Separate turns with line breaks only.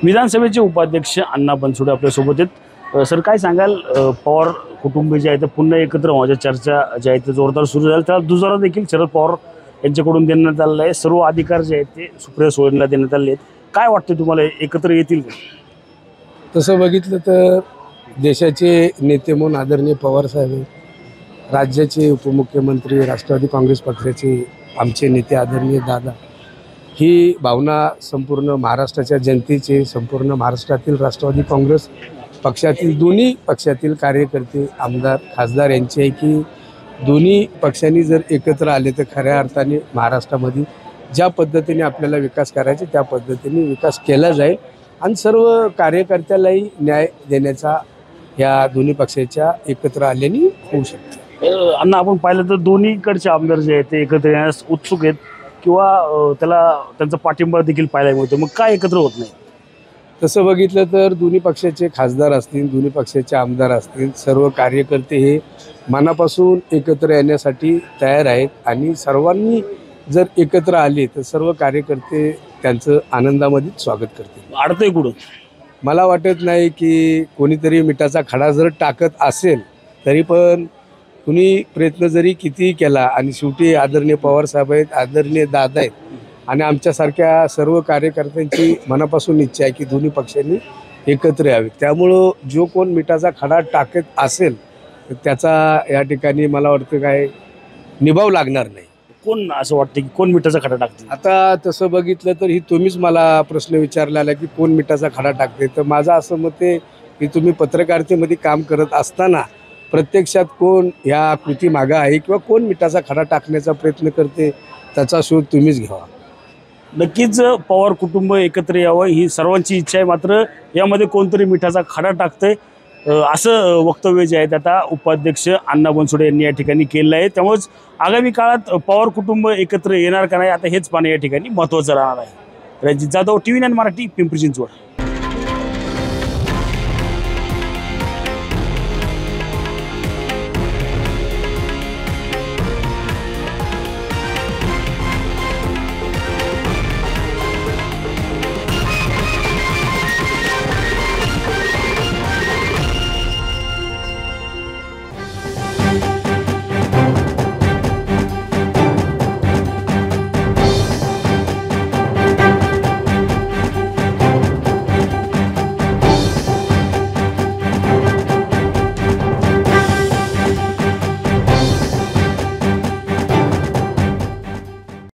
विधानसभेचे उपाध्यक्ष अण्णा बनसोडे आपल्यासोबत आहेत। सर काय सांगाल, पवार कुटुंब जे आहे ते पुन्हा एकत्र होण्याच्या चर्चा ज्या आहेत ते जोरदार सुरू झाल्या, त्याला दुजोरा देखील शरद पवार यांच्याकडून देण्यात आलेला आहे। सर्व अधिकार जे आहेत ते सुप्रिया सुळेंना देण्यात आले आहेत। काय वाटते तुम्हाला, एकत्र येतील का?
तसं बघितलं तर देशाचे नेते म्हणून आदरणीय पवारसाहेब, राज्याचे उपमुख्यमंत्री, राष्ट्रवादी काँग्रेस पक्षाचे आमचे नेते आदरणीय दादा, ही भावना संपूर्ण महाराष्ट्राच्या जनतेचे, संपूर्ण महाराष्ट्रातील राष्ट्रवादी काँग्रेस पक्षातील दोन्ही पक्षातील कार्यकर्ते, आमदार, खासदार यांची आहे की दोन्ही पक्षांनी जर एकत्र आले तर खऱ्या अर्थाने महाराष्ट्रामध्ये ज्या पद्धतीने आपल्याला विकास करायचा त्या पद्धतीने विकास केला जाईल आणि सर्व कार्यकर्त्यालाही न्याय देण्याचा या दोन्ही पक्षाच्या एकत्र आल्याने होऊ शकते।
अण्णा, आपण पाहिलं तर दोन्हीकडचे आमदार जे आहेत ते एकत्र येण्यास उत्सुक आहेत किंवा त्यांचा पाठिंबा देखील पाहायला मिळतो, मग काय एकत्र होत नाही?
तसं बघितलं तर दोन्ही पक्षाचे खासदार असतील, दोन्ही पक्षाचे आमदार असतील, सर्व कार्यकर्ते हे मनापासून एकत्र येण्यासाठी तयार आहेत आणि सर्वांनी जर एकत्र आले तर सर्व कार्यकर्ते त्यांचं आनंदामध्येच स्वागत करतील।
अडतंय कुठं?
मला वाटत नाही की कोणीतरी मिठाचा खडा जर टाकत असेल तरी पण कुणी प्रयत्न जरी कितीही केला आणि शेवटी आदरणीय पवारसाहेब आहेत, आदरणीय दादा आहेत आणि आमच्यासारख्या सर्व कार्यकर्त्यांची मनापासून इच्छा आहे की दोन्ही पक्षांनी एकत्र यावे। त्यामुळं जो कोण मिठाचा खडा टाकत असेल तर त्याचा या ठिकाणी मला वाटतं काय निभाव लागणार नाही।
कोण असं वाटतं की कोण मिठाचा खडा टाकते?
आता तसं बघितलं तर ही तुम्हीच मला प्रश्न विचारलेला की कोण मिठाचा खडा टाकते, तर माझं असं मत आहे की तुम्ही पत्रकारितेमध्ये काम करत असताना प्रत्यक्षात कोण ह्या कृती मागं आहे किंवा कोण मिठाचा खडा टाकण्याचा प्रयत्न करते त्याचा शोध तुम्हीच घ्यावा।
नक्कीच पवार कुटुंब एकत्र यावं ही सर्वांची इच्छा आहे, मात्र यामध्ये कोणतरी मिठाचा खडा टाकतंय असं वक्तव्य जे आहे ते आता उपाध्यक्ष अण्णा बनसोडे यांनी या ठिकाणी केलं आहे। त्यामुळेच आगामी काळात पवार कुटुंब एकत्र येणार का नाही आता हेच पाहणं या ठिकाणी महत्त्वाचं राहणार आहे। रणजित जाधव, TV9 मराठी, पिंपरी चिंचवड।